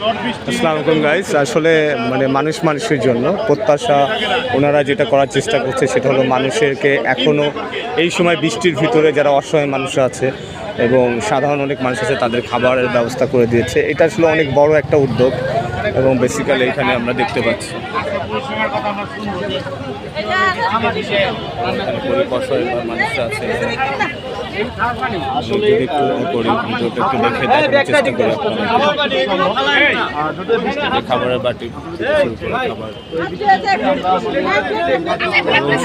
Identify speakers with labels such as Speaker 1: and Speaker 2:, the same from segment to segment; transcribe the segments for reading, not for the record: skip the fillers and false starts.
Speaker 1: আসসালামু আলাইকুম গাইস। আসলে মানে মানুষের জন্য প্রত্যাশা ওনারা যেটা করার চেষ্টা করছে সেটা হলো মানুষকে এখনও এই সময় বৃষ্টির ভিতরে যারা অসহায় মানুষ আছে এবং সাধারণ অনেক মানুষ আছে তাদের খাবারের ব্যবস্থা করে দিয়েছে। এটা আসলে অনেক বড় একটা উদ্যোগ এবং বেসিক্যালি এখানে আমরা দেখতে পাচ্ছি গরিব অসহায় মানুষরা আছে। আসলে একটু দেখে দেখার চেষ্টা করি আপনারা খাবারের বাটি খাবার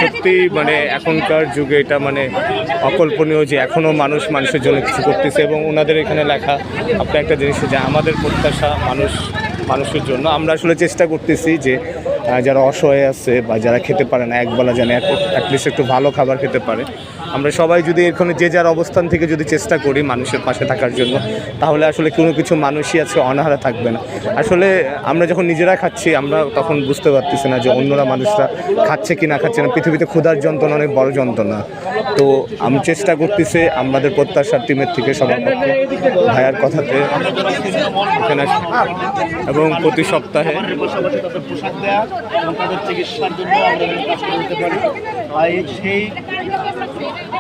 Speaker 1: সত্যি মানে এখনকার যুগে এটা মানে অকল্পনীয় যে এখনও মানুষের জন্য কিছু করতেছে এবং ওনাদের এখানে লেখা আপনি একটা জিনিস যে আমাদের প্রত্যাশা মানুষের জন্য। আমরা আসলে চেষ্টা করতেছি যে যারা অসহায় আছে বা যারা খেতে পারে না একবেলা যেন অ্যাটলিস্ট একটু ভালো খাবার খেতে পারে। আমরা সবাই যদি এখানে যে যার অবস্থান থেকে যদি চেষ্টা করি মানুষের পাশে থাকার জন্য, তাহলে আসলে কোনো কিছু মানুষই আছে অনাহারে থাকবে না। আসলে আমরা যখন নিজেরা খাচ্ছি আমরা তখন বুঝতে পারতেছি না যে অন্যরা মানুষরা খাচ্ছে কি না খাচ্ছে না। পৃথিবীতে ক্ষুধার যন্ত্রণা অনেক বড় যন্ত্রণা। তো আমি চেষ্টা করতেছি আমাদের প্রত্যাশার টিমের থেকে সবার পক্ষে ভাইয়ার কথাতে এখানে এবং প্রতি সপ্তাহে
Speaker 2: পোশাক দেওয়া এবং তাদের চিকিৎসার জন্য আমরা কাজ করতে পারি।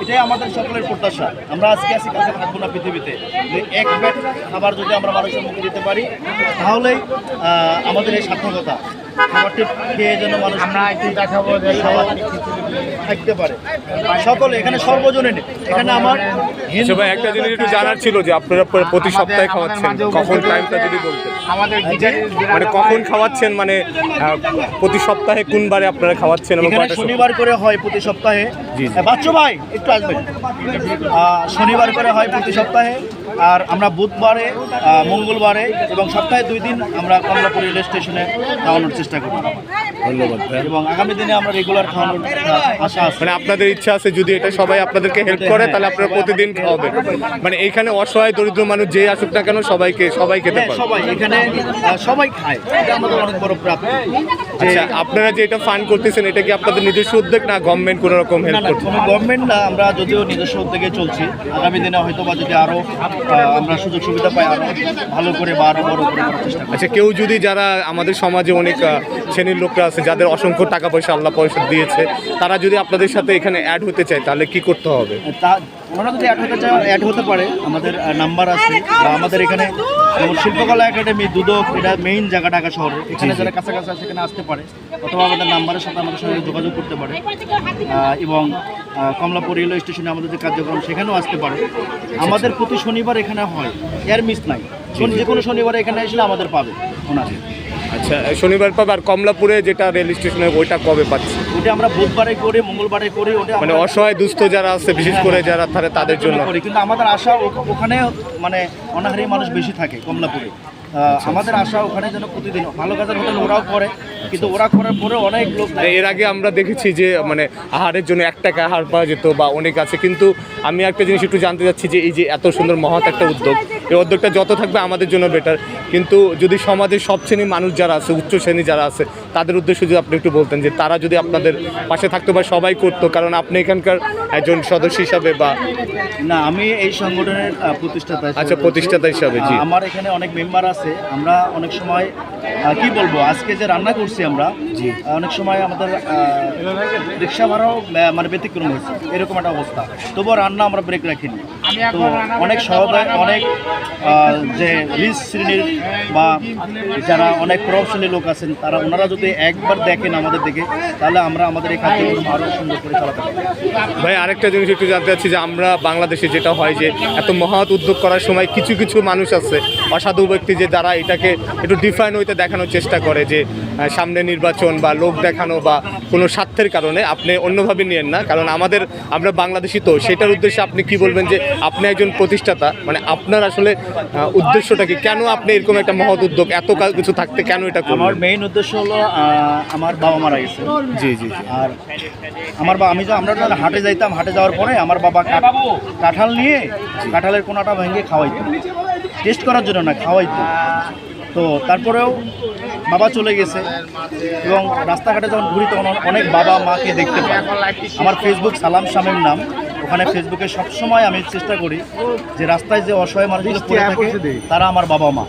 Speaker 2: এটাই আমাদের সকলের প্রত্যাশা। আমরা আজকে কাছে থাকবো না পৃথিবীতে, যে এক প্লেট খাবার যদি আমরা মানুষের মুখে দিতে পারি তাহলেই আমাদের এই সার্থকতা। খাবারটি খেয়ে যেন মানুষ আমরা দেখাবো থাকতে পারে সকলে এখানে সর্বজনীন। এখানে আমার
Speaker 1: একটা জিনিস একটু জানার ছিল যে আপনারা প্রতি সপ্তাহে খাওয়াচ্ছেন, কখন টাইমটা যদি বলতেন আমাদের মানে কখন খাওয়াচ্ছেন, মানে প্রতি সপ্তাহে কোন বারে আপনারা খাওয়াচ্ছেন? এবং
Speaker 2: শনিবার করে হয় প্রতি সপ্তাহে। বাচ্চু ভাই একটু আসবেন। শনিবার করে হয় প্রতি সপ্তাহে, আর আমরা বুধবারে, মঙ্গলবারে এবং সপ্তাহে 2 দিন আমরা কমলাপুর রেল স্টেশনে খাওয়ানোর চেষ্টা করি।
Speaker 1: ধন্যবাদ।
Speaker 2: এবং আগামী দিনে আমরা রেগুলার খাওয়ানোর আশা আছে।
Speaker 1: মানে আপনাদের ইচ্ছা আছে যদি এটা সবাই আপনাদেরকে হেল্প করে তাহলে আপনারা প্রতিদিন খাওয়াবেন। মানে এখানে অসহায় দরিদ্র মানুষ যে আসুক না কেন সবাই খেতে পারে।
Speaker 2: সবাই এখানে সবাই খায়, এটা আমাদের অনেক বড় প্রাপ্তি।
Speaker 1: আচ্ছা, আপনারা যে এটা ফান্ড করতেছেন এটা কি আপনাদের নিজস্ব উদ্যোগ না গভর্নমেন্ট কোনো রকম হেল্প করছে?
Speaker 2: কোনো গভর্নমেন্ট না, আমরা যদিও নিজস্ব উদ্যোগে চলছি। আগামী দিনে হয়তো বা যদি আরও আমরা সুযোগ সুবিধা পাই আরও ভালো করে বা আরও বড় করে করার চেষ্টা করি।
Speaker 1: আচ্ছা, কেউ যদি যারা আমাদের সমাজে অনেক শ্রেণীর লোকরা আছে যাদের অসংখ্য টাকা পয়সা আল্লাহ পয়সা দিয়েছে, তারা যদি আপনাদের সাথে এখানে অ্যাড হতে চায় তাহলে কি করতে হবে?
Speaker 2: ওনারা যদি অ্যাড হতে চায় অ্যাড হতে পারে। আমাদের নাম্বার আছে, বা আমাদের এখানে যেমন শিল্পকলা একাডেমি দুদক, এটা মেইন জায়গা ঢাকা শহরে। এখানে যারা কাছাকাছি আছে সেখানে আসতে পারে, অথবা আমাদের নাম্বারের সাথে আমাদের সঙ্গে যোগাযোগ করতে পারে। এবং কমলাপুর রেলওয়ে স্টেশনে আমাদের যে কার্যক্রম সেখানেও আসতে পারে। আমাদের প্রতি শনিবার এখানে হয়, এর মিস নাই। যে কোনো শনিবারে এখানে আসলে আমাদের পাবে ওনারা।
Speaker 1: আচ্ছা, শনিবার পাবে। আর কমলাপুরে যেটা রেল স্টেশনে ওইটা কবে পাচ্ছে?
Speaker 2: ওটা আমরা বুধবারে করি, মঙ্গলবারে করি। ওটা
Speaker 1: মানে অসহায় দুস্থ যারা আছে বিশেষ করে যারা তাদের জন্য
Speaker 2: করি। কিন্তু আমাদের আশা ওখানে মানে অনাহারী মানুষ বেশি থাকে কমলাপুরে। আমাদের আশা ওখানে যেন প্রতিদিন ভালো কাজের হোটেল ওরাও করে, কিন্তু ওরা করার পরে অনেক লোক।
Speaker 1: এর আগে আমরা দেখেছি যে মানে আহারের জন্য 1 টাকা আহার পাওয়া যেত বা অনেক আছে, কিন্তু আমি একটা জিনিস একটু জানতে চাচ্ছি যে এই যে এত সুন্দর মহৎ একটা উদ্যোগ, এই উদ্যোগটা যত থাকবে আমাদের জন্য বেটার, কিন্তু যদি সমাজের সব শ্রেণীর মানুষ যারা আছে, উচ্চ শ্রেণী যারা আছে, তাদের উদ্দেশ্যে যদি আপনি একটু বলতেন যে তারা যদি আপনাদের পাশে থাকতো বা সবাই করতো, কারণ আপনি এখানকার একজন সদস্য হিসাবে বা
Speaker 2: না, আমি এই সংগঠনের প্রতিষ্ঠাতা।
Speaker 1: আচ্ছা, প্রতিষ্ঠাতা হিসাবে। জি,
Speaker 2: আমার এখানে অনেক মেম্বার আছে। আমরা অনেক সময় কি বলবো, আজকে যে রান্না করছি আমরা, অনেক সময় আমাদের রিক্সা ভাড়াও মানে ব্যতিক্রম হয়েছে, এরকম একটা অবস্থা। তবুও রান্না আমরা ব্রেক রাখিনি। তো অনেক সহদায় অনেক যে রিচ শ্রেণীর বা যারা অনেক প্রভাবশালী লোক আছেন, তারা ওনারা যদি একবার দেখেন আমাদের দিকে, তাহলে আমরা আমাদের এই কার্যক্রম আরও সুন্দর করে চালাতে পারি।
Speaker 1: ভাই, আরেকটা জিনিস একটু জানতে চাচ্ছি যে আমরা বাংলাদেশে যেটা হয় যে এত মহৎ উদ্যোগ করার সময় কিছু মানুষ আছে, অসাধু ব্যক্তি, যে যারা এটাকে একটু ডিফাইন হইতে দেখানোর চেষ্টা করে যে সামনে নির্বাচন বা লোক দেখানো বা কোনো স্বার্থের কারণে। আপনি অন্যভাবে নিয়েন না, কারণ আমরা বাংলাদেশি, তো সেটার উদ্দেশ্যে আপনি কি বলবেন যে আপনি একজন প্রতিষ্ঠাতা, মানে আপনার আসলে উদ্দেশ্যটা কি? কেন আপনি এরকম একটা মহৎ উদ্যোগ এত কিছু থাকতে কেন এটা করলেন?
Speaker 2: আমার মেইন উদ্দেশ্য হলো আমার বাবা মারা গেছে।
Speaker 1: জি। আর
Speaker 2: আমরা যখন হাটে যাইতাম, হাটে যাওয়ার পরে আমার বাবা কাঁঠাল নিয়ে কাঁঠালের কোনাটা ভেঙে খাওয়াইতো, টেস্ট করার জন্য না, খাওয়াইতো। তো তারপরেও বাবা চলে গেছে এবং রাস্তাঘাটে যখন ঘুরি তখন অনেক বাবা মাকে দেখতে পাই। আমার ফেসবুক সালাম শামীম নাম, ওখানে ফেসবুকে সবসময় আমি চেষ্টা করি যে রাস্তায় যে অসহায় মানুষগুলো পড়ে থাকে তারা আমার বাবা মা,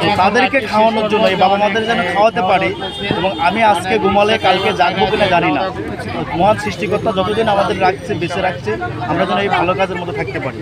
Speaker 2: তো তাদেরকে খাওয়ানোর জন্য এই বাবা মাদের যেন খাওয়াতে পারি। এবং আমি আজকে ঘুমালে কালকে জাগবো কিনা জানি না, মহান সৃষ্টিকর্তা যতদিন আমাদের রাখছে বেঁচে রাখছে আমরা যেন এই ভালো কাজের মধ্যে থাকতে পারি।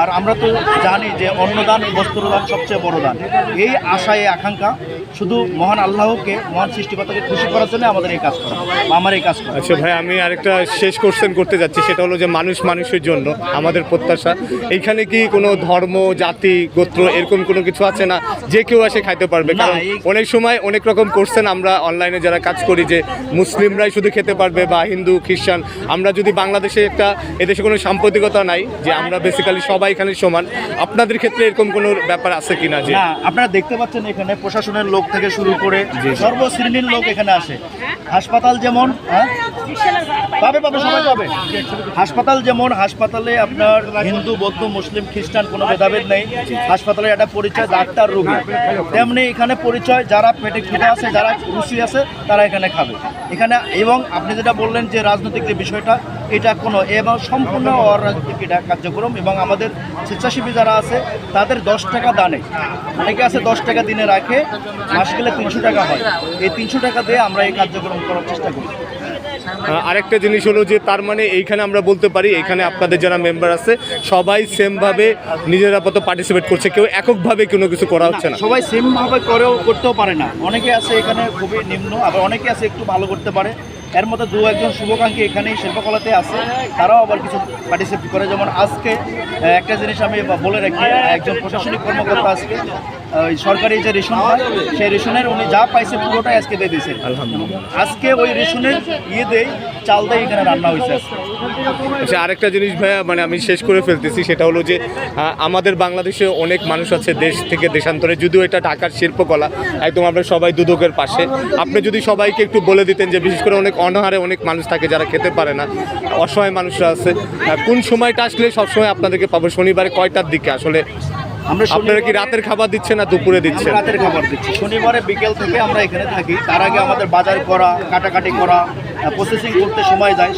Speaker 2: আর আমরা তো জানি যে অন্নদান বস্ত্রদান সবচেয়ে বড় দান। এই আশা এই আকাঙ্ক্ষা শুধু মহান আল্লাহকে মহান সৃষ্টিকর্তাকে খুশি করার জন্য আমাদের এই কাজ করা বা আমার এই কাজ করা।
Speaker 1: আচ্ছা ভাই, আমি আরেকটা শেষ কোশ্চেন করতে যাচ্ছি, সেটা হলো যে মানুষ মানুষের জন্য আমাদের প্রত্যাশা, এইখানে কি কোনো ধর্ম জাতি গোত্র এরকম কোনো কিছু আছে না যে কেউ এসে খাইতে পারবে?
Speaker 2: না,
Speaker 1: কারণ অনেক সময় অনেক রকম করছেন, আমরা অনলাইনে যারা কাজ করি যে মুসলিমরাই শুধু খেতে পারবে বা হিন্দু খ্রিস্টান। আমরা যদি বাংলাদেশে একটা এদেশে কোনো সাম্প্রতিকতা নাই যে আমরা বেসিক্যালি সবাই এখানে সমান, আপনাদের ক্ষেত্রে এরকম কোনো ব্যাপার আছে কিনা? যে
Speaker 2: না, আপনারা দেখতে পাচ্ছেন এখানে প্রশাসনের লোক থেকে শুরু করে সর্বশ্রেণীর লোক এখানে আসে। হাসপাতাল যেমন পাবে পাবে সবাই পাবে। হাসপাতাল যেমন হাসপাতালে আপনার হিন্দু বৌদ্ধ মুসলিম খ্রিস্টান কোনো ভেদাভেদ নেই। হাসপাতালে একটা পরিচয় ডাক্তার রোগী, তেমনি এখানে পরিচয় যারা পেটে খিদে আছে যারা রুচি আছে তারা এখানে খাবে এখানে। এবং আপনি যেটা বললেন যে রাজনৈতিক যে বিষয়টা, এটা কোনো এবং সম্পূর্ণ অরাজনৈতিক এটা কার্যক্রম। এবং আমাদের স্বেচ্ছাসেবী যারা আছে তাদের 10 টাকা দানে, অনেকে আছে 10 টাকা দিনে রাখে, মাস গেলে 300 টাকা হয়। এই 300 টাকা দিয়ে আমরা এই কার্যক্রম করার চেষ্টা করি।
Speaker 1: আরেকটা জিনিস হলো যে তার মানে এইখানে আমরা বলতে পারি এখানে আপনাদের যারা মেম্বার আছে সবাই সেমভাবে নিজেরা মতো পার্টিসিপেট করছে, কেউ এককভাবে কোনো কিছু করা হচ্ছে না।
Speaker 2: সবাই সেমভাবে করতেও পারে না, অনেকে আছে এখানে খুবই নিম্ন, আবার অনেকে আছে একটু ভালো করতে পারে। এর মধ্যে 2-1 শুভাকাঙ্ক্ষী এখানেই শিল্পকলাতে আছে, তারাও আবার কিছু পার্টিসিপেট করে। যেমন আজকে একটা জিনিস আমি বলে রাখি, একজন প্রশাসনিক কর্মকর্তা আজকে ওই সরকারি যে রেশন হয় সেই রেশনের উনি যা পাইছে পুরোটাই আজকে দিয়ে দিয়েছে। আজকে ওই রেশনের দেয় চাল দিয়ে এখানে রান্না হয়েছে।
Speaker 1: আচ্ছা, আরেকটা জিনিস ভাইয়া, মানে আমি শেষ করে ফেলতেছি, সেটা হলো যে আমাদের বাংলাদেশে অনেক মানুষ আছে দেশ থেকে দেশান্তরে, যদিও এটা ঢাকার শিল্পকলা, একদম আমরা সবাই দুদকের পাশে। আপনি যদি সবাইকে একটু বলে দিতেন যে বিশেষ করে অনেক অনাহারে অনেক মানুষ থাকে যারা খেতে পারে না, অসহায় মানুষরা আছে, কোন সময়টা আসলে সবসময় আপনাদেরকে পাবো? শনিবারে কয়টার দিকে আসলে আপনারা কি রাতের খাবার দিচ্ছেন না দুপুরে দিচ্ছেন?
Speaker 2: রাতের খাবার দিচ্ছি, শনিবারে বিকেল থেকে আমরা এখানে থাকি। তার আগে আমাদের বাজার করা, কাটাকাটি করা, প্রসেসিং করতে সময় যায়।